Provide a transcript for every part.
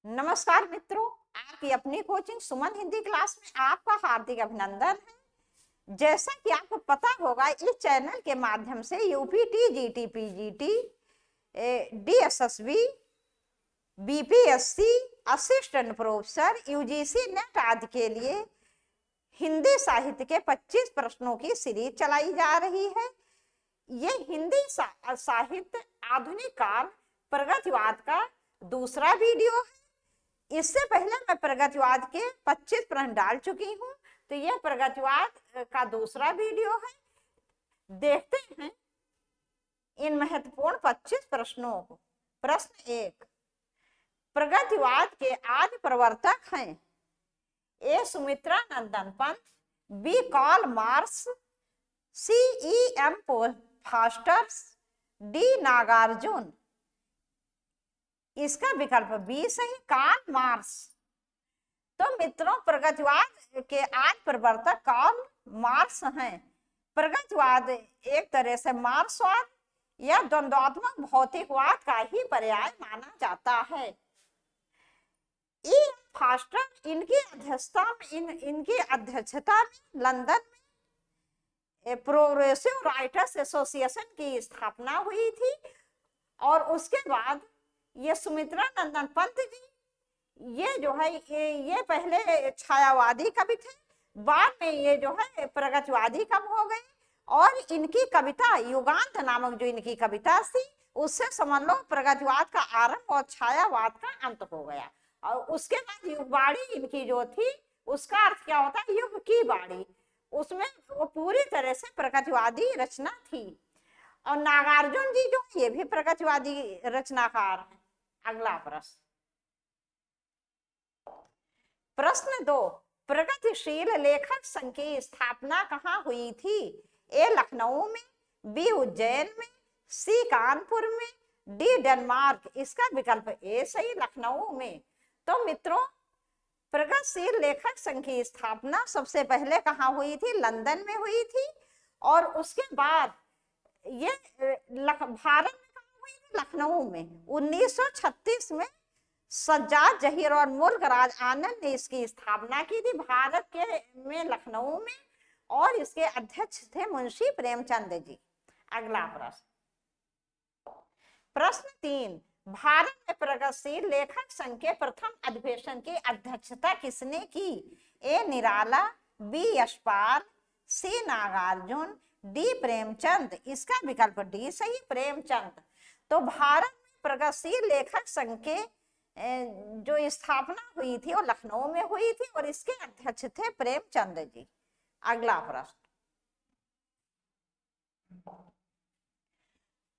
नमस्कार मित्रों, आपकी अपनी कोचिंग सुमन हिंदी क्लास में आपका हार्दिक अभिनंदन है। जैसा कि आपको पता होगा, इस चैनल के माध्यम से UPT, GT, PGT, DSSB, BPSC, assistant professor, UGC net आदि के लिए हिंदी साहित्य के 25 प्रश्नों की सीरीज चलाई जा रही है। ये हिंदी साहित्य आधुनिक काल प्रगतिवाद का दूसरा वीडियो है। इससे पहले मैं प्रगतिवाद के 25 प्रश्न डाल चुकी हूँ, तो यह प्रगतिवाद का दूसरा वीडियो है। देखते हैं इन महत्वपूर्ण 25 प्रश्नों को। प्रश्न 1, प्रगतिवाद के आदि प्रवर्तक हैं A Sumitra Nandan Pant, B Karl Marx, C E M Forsters, D Nagarjun. इसका विकल्प बी सही, कार्ल मार्क्स। तो मित्रों, प्रगतिवाद के आदि प्रवर्तक कार्ल मार्क्स हैं। प्रगतिवाद एक तरह से मार्क्सवाद या द्वंद्वात्मक भौतिकवाद का ही पर्याय माना जाता है। ई फास्टर इनकी अध्यक्षता में लंदन में प्रोग्रेसिव राइटर्स एसोसिएशन की स्थापना हुई थी, और उसके बाद ये सुमित्रा नंदन पंत जी, ये जो है ये पहले छायावादी कवि थे, बाद में ये जो है प्रगतिवादी कवि हो गए। और इनकी कविता युगांत नामक जो इनकी कविता थी, उससे समझ लो प्रगतिवाद का आरंभ और छायावाद का अंत हो गया। और उसके बाद युगवाणी इनकी जो थी, उसका अर्थ क्या होता है, युग की बाणी। उसमें वो पूरी तरह से प्रगतिवादी रचना थी। और नागार्जुन जी जो ये भी प्रगतिवादी रचनाकार हैं। अगला प्रश्न 2, प्रगतिशील लेखक संघ की स्थापना कहाँ हुई थी? ए लखनऊ में, बी उज्जैन में, सी कानपुर में, डी डेनमार्क। इसका विकल्प ए सही, लखनऊ में। तो मित्रों, प्रगतिशील लेखक संघ की स्थापना सबसे पहले कहाँ हुई थी? लंदन में हुई थी। और उसके बाद ये भारत में कहाँ हुई थी? लखनऊ में। 1936 में सज्जाद जहीर और मुल्क राज आनंद ने इसकी स्थापना की थी भारत के में, लखनऊ में। और इसके अध्यक्ष थे मुंशी प्रेमचंद जी। अगला प्रश्न 3, भारत में प्रगतिशील लेखक संघ के प्रथम अधिवेशन की अध्यक्षता किसने की? ए निराला, बी यशपाल, सी नागार्जुन, डी प्रेमचंद। इसका विकल्प डी सही, प्रेमचंद। तो भारत में प्रगतिशील लेखक संघ के जो स्थापना हुई थी वो लखनऊ में हुई थी, और इसके अध्यक्ष थे प्रेमचंद जी। अगला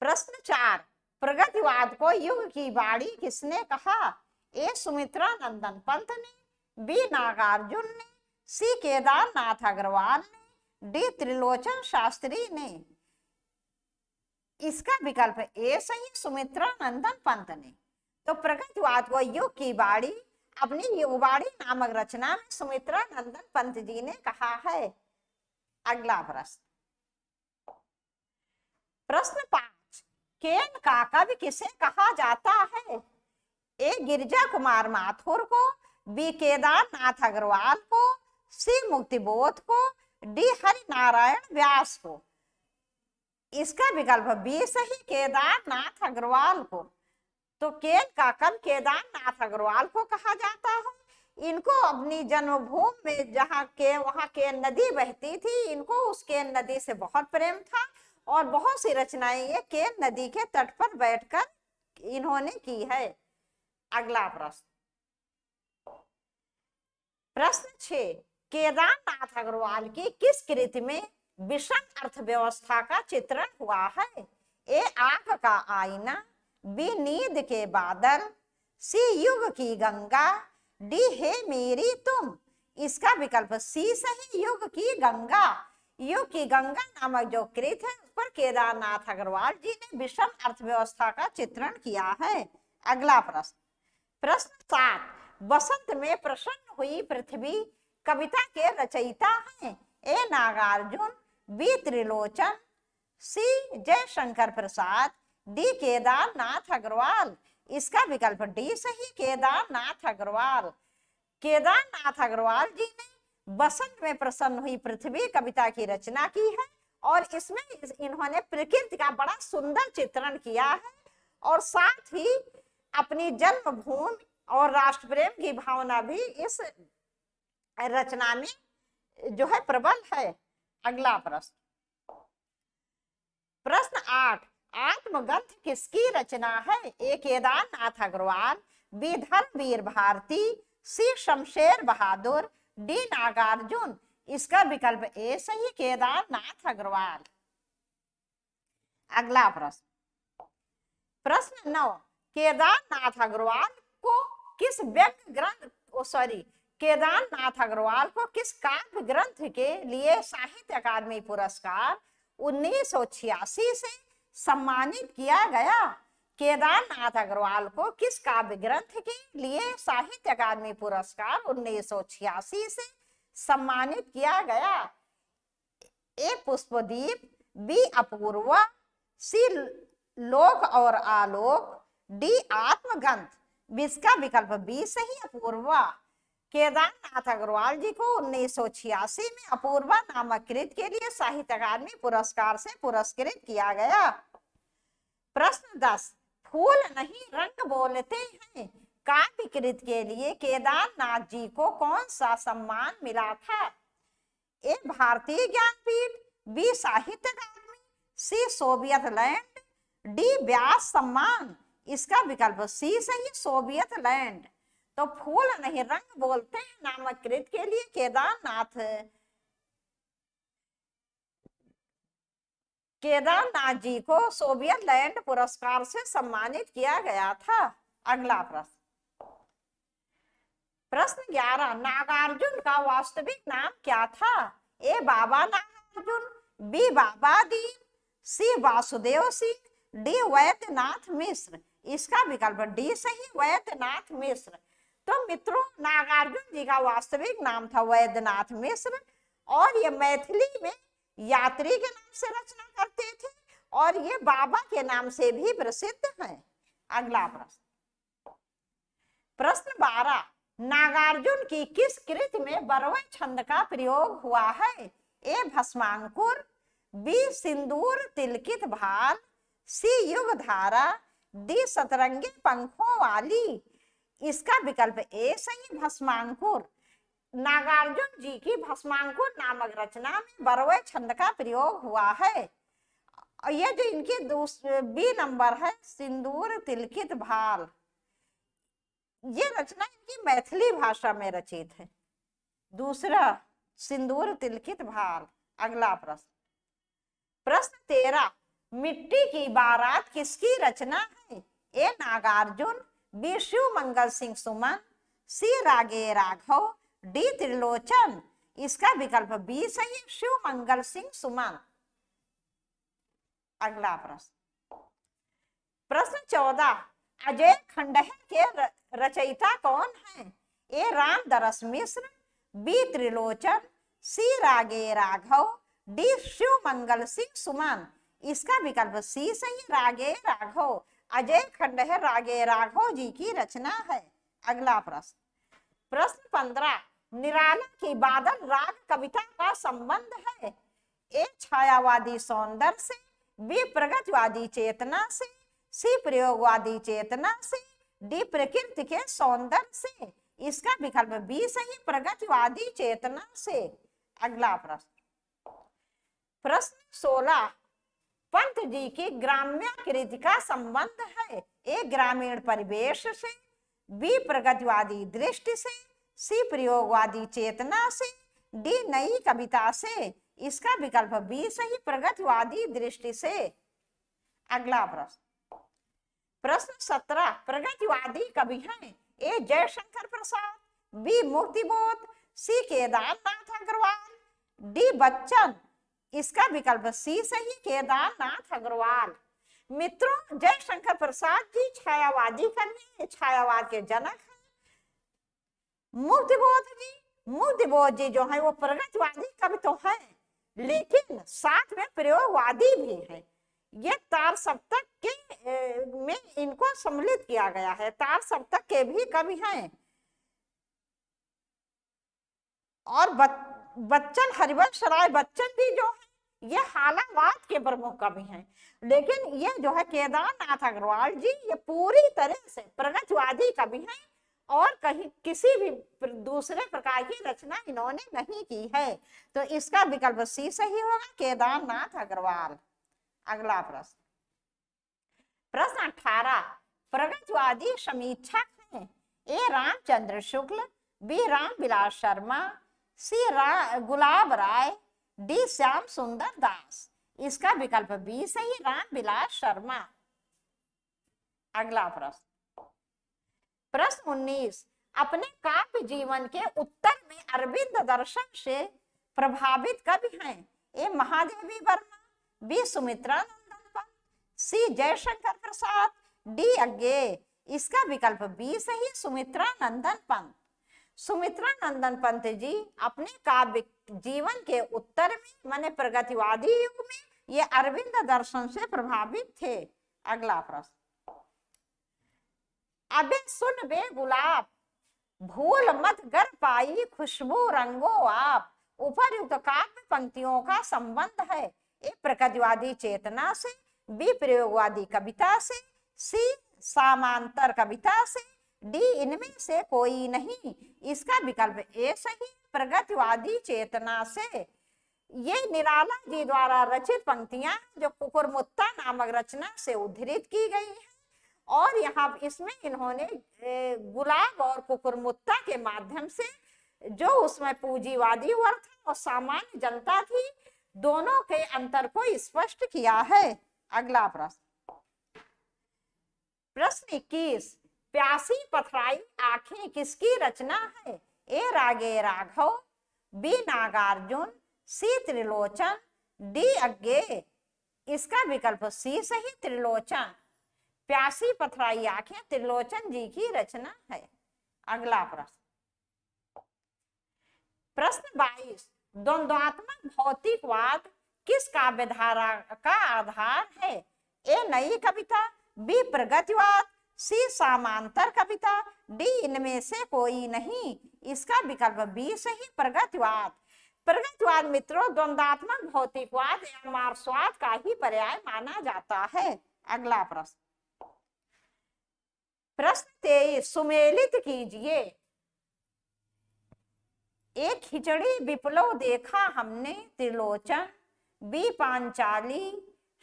प्रश्न 4, प्रगतिवाद को युग की बाड़ी किसने कहा? ए सुमित्रा नंदन पंत ने, बी नागार्जुन ने, सी केदारनाथ अग्रवाल ने, डी त्रिलोचन शास्त्री ने। इसका विकल्प ए सही, सुमित्रा नंदन पंत ने। तो प्रगतिवाद को युग की बाड़ी अपनी युगबाड़ी नामक रचना में सुमित्रा नंदन पंत जी ने कहा है। अगला प्रश्न 5, केन का कवि किसे कहा जाता है? ए गिरिजा कुमार माथुर को, बी केदारनाथ अग्रवाल को, सी मुक्तिबोध को, डी हरिनारायण व्यास को। इसका विकल्प बी सही, केदारनाथ अग्रवाल को। तो केन का कवि केदारनाथ अग्रवाल को कहा जाता है। इनको अपनी जन्मभूमि में जहाँ के वहाँ केन नदी बहती थी, इनको उस केन नदी से बहुत प्रेम था, और बहुत सी रचनाएं ये केन नदी के तट पर बैठकर इन्होंने की है। अगला प्रश्न 6, केदारनाथ अग्रवाल की किस कृति में विषम अर्थव्यवस्था का चित्रण हुआ है? ए आंख का आईना, बी नींद के बादल, सी युग की गंगा, डी हे मेरी तुम। इसका विकल्प सी सही, युग की गंगा। युग की गंगा नामक जो कृति है, उस पर केदारनाथ अग्रवाल जी ने विषम अर्थव्यवस्था का चित्रण किया है। अगला प्रश्न 7, बसंत में प्रसन्न हुई पृथ्वी कविता के रचयिता हैं? ए नागार्जुन, बी त्रिलोचन, सी जयशंकर प्रसाद, डी केदारनाथ अग्रवाल। इसका विकल्प डी सही, केदारनाथ अग्रवाल। केदारनाथ अग्रवाल जी ने बसंत में प्रसन्न हुई पृथ्वी कविता की रचना की है और इसमें इन्होंने प्रकृति का बड़ा सुंदर चित्रण किया है और साथ ही अपनी जन्मभूमि और राष्ट्र प्रेम की भावना भी इस रचना में जो है प्रबल है। अगला प्रश्न, प्रश्न 8, आत्मग्रंथ किसकी रचना है? ए केदारनाथ अग्रवाल, बी धर्मवीर भारती, सी शमशेर बहादुर, डी नागार्जुन। इसका विकल्प ए सही, केदारनाथ अग्रवाल। अगला प्रश्न, प्रश्न 9, केदारनाथ अग्रवाल को किस व्यंग्य ग्रंथ केदारनाथ अग्रवाल को किस काव्य ग्रंथ के लिए साहित्य अकादमी पुरस्कार 1986 से सम्मानित किया गया? केदारनाथ अग्रवाल को किस काव्य ग्रंथ के लिए साहित्य अकादमी पुरस्कार 1986 से सम्मानित किया गया? ए पुष्पदीप, बी अपूर्वा, सी लोक और आलोक, डी आत्मग्रंथ। इसका विकल्प बी सही, अपूर्वा। केदारनाथ अग्रवाल जी को 1986 में अपूर्वा नामक कृत के लिए साहित्य अकादमी पुरस्कार से पुरस्कृत किया गया। प्रश्न 10, फूल नहीं रंग बोलते हैं काव्य कृत के लिए केदारनाथ जी को कौन सा सम्मान मिला था? ए भारतीय ज्ञानपीठ, बी साहित्य अकादमी, सी सोवियत लैंड, डी व्यास सम्मान। इसका विकल्प सी सही, सोवियत लैंड। तो फूल नहीं रंग बोलते हैं नामक कृत के लिए केदारनाथ जी को सोवियत लैंड पुरस्कार से सम्मानित किया गया था। अगला प्रश्न, प्रश्न 11, नागार्जुन का वास्तविक नाम क्या था? ए बाबा नागार्जुन, बी बाबा दीन, सी वासुदेव सिंह, डी वैद्यनाथ मिश्र। इसका विकल्प डी सही, वैद्यनाथ मिश्र। तो मित्रों, नागार्जुन जी का वास्तविक नाम था वैद्यनाथ मिश्र और ये मैथिली में यात्री के नाम से रचना करते थे और ये बाबा के नाम से भी प्रसिद्ध हैं। अगला प्रश्न, प्रश्न 12, नागार्जुन की किस कृति में बरवे छंद का प्रयोग हुआ है? ए भस्मांकुर, बी सिंदूर तिलकित भाल, सी युग धारा, डी सतरंगी पंखों वाली। इसका विकल्प ए सही, भस्मांकुर। नागार्जुन जी की भस्मांकुर नामक रचना में बरवे छंद का प्रयोग हुआ है। और ये जो इनकी बी नंबर है, सिंदूर तिलकित भाल, ये रचना इनकी मैथिली भाषा में रचित है। दूसरा सिंदूर तिलकित भाल। अगला प्रश्न, प्रश्न 13, मिट्टी की बारात किसकी रचना है? ए नागार्जुन, बी शिव मंगल सिंह सुमन, सी रागे राघव, डी त्रिलोचन। इसका विकल्प बी सही, शिव मंगल सिंह सुमन। अगला प्रश्न, प्रश्न 14, अजय खंडहर के रचयिता कौन है? ए रामदरस मिश्र, बी त्रिलोचन, सी रागे राघव, डी शिव मंगल सिंह सुमन। इसका विकल्प सी सही, रागे राघव। अजय खंडहर रागे राघव जी की रचना है। अगला प्रश्न, प्रश्न 15, निराला की बादल राग कविता का संबंध है? ए छायावादी सौंदर्य से, बी प्रगतिवादी चेतना से, सी प्रयोगवादी चेतना से, डी प्रकृति के सौंदर्य से। इसका विकल्प बी सही, प्रगतिवादी चेतना से। अगला प्रश्न, प्रश्न 16, पंत जी की ग्राम्य कृति का संबंध है? ए ग्रामीण परिवेश से, बी प्रगतिवादी दृष्टि से, सी प्रयोगवादी चेतना से, डी नई कविता से। इसका विकल्प बी सही, प्रगतिवादी दृष्टि से। अगला प्रश्न, प्रश्न 17, प्रगतिवादी कवि हैं? ए जयशंकर प्रसाद, बी मुक्तिबोध, सी केदारनाथ अग्रवाल, डी बच्चन। इसका विकल्प सी सही, केदारनाथ अग्रवाल। मित्रों, जयशंकर प्रसाद जी छायावादी कवि, छायावाद के जनक हैं। मुक्तिबोध जी जो है वो प्रगतिवादी कवि तो है, लेकिन साथ में प्रयोगवादी भी है। ये तार सप्तक के में इनको सम्मिलित किया गया है। तार सप्तक के भी कवि हैं और बच्चन हरिवंश राय बच्चन भी जो है ये हालावाद के प्रमुख कवि हैं। लेकिन ये जो है केदारनाथ अग्रवाल जी ये पूरी तरह से प्रगतिवादी कवि हैं और कहीं किसी भी दूसरे प्रकार की रचना इन्होंने नहीं की है। तो इसका विकल्प सी सही होगा, केदारनाथ अग्रवाल। अगला प्रश्न, प्रश्न 18, प्रगतिवादी समीक्षक हैं ए रामचंद्र शुक्ल, बी रामविलास शर्मा, सी गुलाब राय, डी श्याम सुंदर दास। इसका विकल्प बी सही, रामविलास शर्मा। अगला प्रश्न, प्रश्न 19, अपने काव्य जीवन के उत्तर में अरविंद दर्शन से प्रभावित कवि हैं ए महादेवी वर्मा, बी सुमित्रा नंदन पंत, सी जयशंकर प्रसाद, डी अज्ञे। इसका विकल्प बी सही, सुमित्रा नंदन पंत। सुमित्रा नंदन पंत जी अपने काव्य जीवन के उत्तर में माने प्रगतिवादी युग में ये अरविंद दर्शन से प्रभावित थे। अगला प्रश्न, अबे सुन बे गुलाब, भूल मत गर पाई खुशबू रंगो आप। उपर्युक्त काव्य पंक्तियों का संबंध है ए प्रगतिवादी चेतना से, बी प्रयोगवादी कविता से, सी समांतर कविता से, डी इनमें से कोई नहीं। इसका विकल्प ए सही, प्रगतिवादी चेतना से। ये निराला जी द्वारा रचित पंक्तियां जो कुकुरमुत्ता नामक रचना से उद्धृत की गई है और यहाँ इसमें इन्होंने गुलाब और कुकुरमुत्ता के माध्यम से जो उसमें पूंजीवादी वर्ग था और सामान्य जनता थी दोनों के अंतर को स्पष्ट किया है। अगला प्रश्न, प्रश्न 21, प्यासी पथराई आंखें किसकी रचना है ए रागे राघव, बी नागार्जुन, सी त्रिलोचन, डी अज्ञे। इसका विकल्प सी सही, त्रिलोचन। प्यासी पथराई आंखें त्रिलोचन जी की रचना है। अगला प्रश्न, प्रश्न 22, द्वंद्वात्मक भौतिकवाद किस काव्यधारा का आधार है ए नई कविता, बी प्रगतिवाद, सी समांतर कविता, डी इनमें से कोई नहीं। इसका विकल्प बी सही, प्रगतिवाद। प्रगतिवाद मित्रों द्वंद्वात्मक भौतिकवाद या मार्क्सवाद का ही पर्याय माना जाता है। अगला प्रश्न, प्रश्न 23, सुमेलित कीजिए एक खिचड़ी विप्लव देखा हमने त्रिलोचन, बी पांचाली,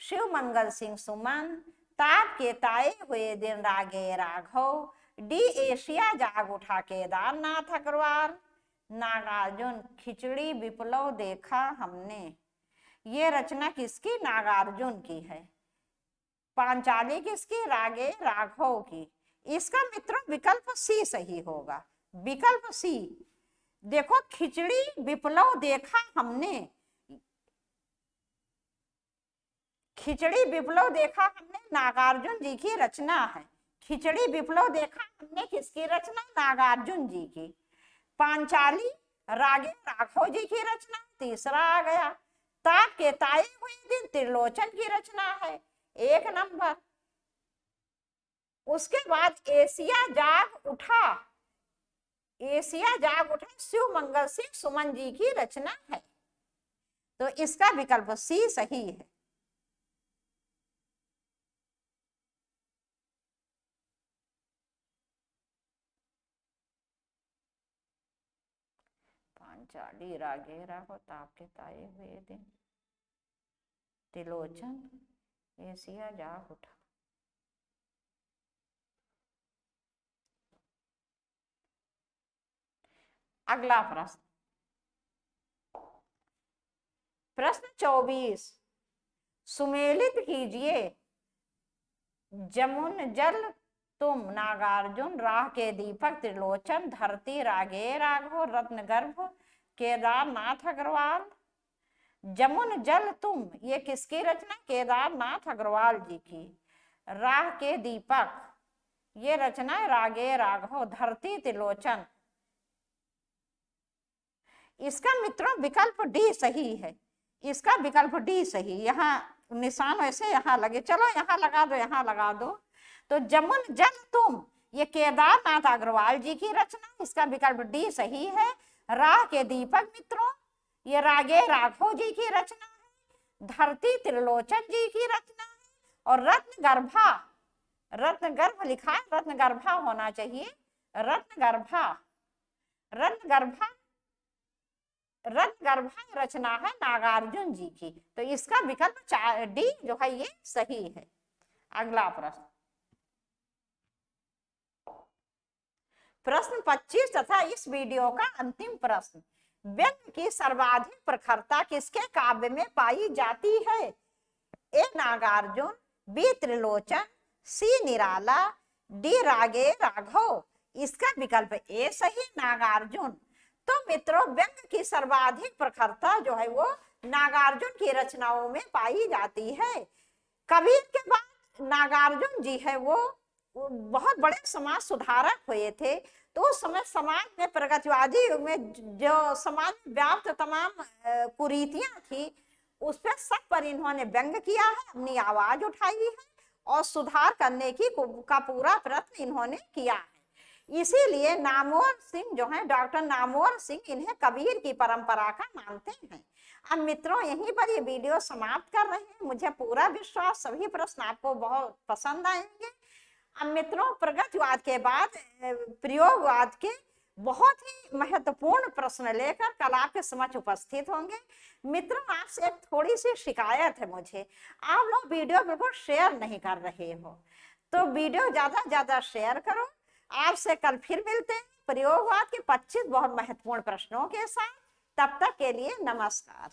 शिव मंगल सिंह सुमन, ताप के ताए हुए दिन रागे राघव, डी एशिया जाग उठा केदारनाथ अग्रवाल। नागार्जुन, खिचड़ी विप्लव देखा हमने, ये रचना किसकी, नागार्जुन की है। पांचाली किसकी, रागे राघव की। इसका मित्रों विकल्प सी सही होगा, विकल्प सी। देखो खिचड़ी विप्लव देखा हमने, खिचड़ी विप्लव देखा हमने नागार्जुन जी की रचना है। खिचड़ी विप्लव देखा हमने किसकी रचना, नागार्जुन जी की। पांचाली रागे राघव जी की रचना, तीसरा आ गया। ताप के ताए हुए दिन त्रिलोचन की रचना है, 1 नंबर। उसके बाद एशिया जाग उठा, एशिया जाग उठा शिव मंगल सिंह सुमन जी की रचना है। तो इसका विकल्प सी सही है। पांचाली रागे राघव, ताप के ताए हुए दिन त्रिलोचन, एशिया जाग उठा। अगला प्रश्न, प्रश्न 24, सुमेलित कीजिए जमुन जल तुम नागार्जुन, राह के दीपक त्रिलोचन, धरती रागे राघव, रत्न गर्भ केदारनाथ अग्रवाल। जमुन जल तुम ये किसकी रचना, केदारनाथ अग्रवाल जी की। राह के दीपक ये रचना रागे राघव, धरती त्रिलोचन। इसका मित्रों विकल्प डी सही है, इसका विकल्प डी सही। यहाँ निशान ऐसे यहाँ लगे, चलो यहाँ लगा दो, यहाँ लगा दो। तो जमुन जल तुम, ये केदारनाथ अग्रवाल जी की रचना, इसका विकल्प डी सही है। राह के दीपक मित्रों, ये रागे राघव जी की रचना है। धरती त्रिलोचन जी की रचना है। और रत्नगर्भा, रत्नगर्भ लिखा है, रत्नगर्भा होना चाहिए, रत्नगर्भा, रत्नगर्भा, रत्नगर्भा रचना है नागार्जुन जी की। तो इसका विकल्प डी जो है ये सही है। अगला प्रश्न, प्रश्न 25 तथा इस वीडियो का अंतिम प्रश्न, व्यंग की सर्वाधिक प्रखरता किसके काव्य में पाई जाती है? ए नागार्जुन, बी त्रिलोचन, सी निराला, डी रागे राघव। इसका विकल्प ए सही, नागार्जुन। तो मित्रों, व्यंग की सर्वाधिक प्रखरता जो है वो नागार्जुन की रचनाओं में पाई जाती है। कबीर के बाद नागार्जुन जी है वो बहुत बड़े समाज सुधारक हुए थे। तो उस समय समाज में, प्रगतिवादी युग में जो समाज में व्याप्त तमाम कुरीतियां थी, उस पर सब पर इन्होंने व्यंग किया है, अपनी आवाज उठाई है और सुधार करने की का पूरा प्रयत्न इन्होंने किया है। इसीलिए नामवर सिंह जो है, डॉक्टर नामवर सिंह, इन्हें कबीर की परंपरा का मानते हैं। अब मित्रों, यहीं पर ये वीडियो समाप्त कर रहे हैं। मुझे पूरा विश्वास सभी प्रश्न आपको बहुत पसंद आएंगे। अब मित्रों, प्रगतिवाद के बाद प्रयोगवाद के बहुत ही महत्वपूर्ण प्रश्न लेकर कल आपके समक्ष उपस्थित होंगे। मित्रों, आपसे एक थोड़ी सी शिकायत है मुझे, आप लोग वीडियो बिल्कुल शेयर नहीं कर रहे हो, तो वीडियो ज्यादा ज्यादा शेयर करो। आपसे कल फिर मिलते हैं प्रयोगवाद के 25 बहुत महत्वपूर्ण प्रश्नों के साथ। तब तक के लिए नमस्कार।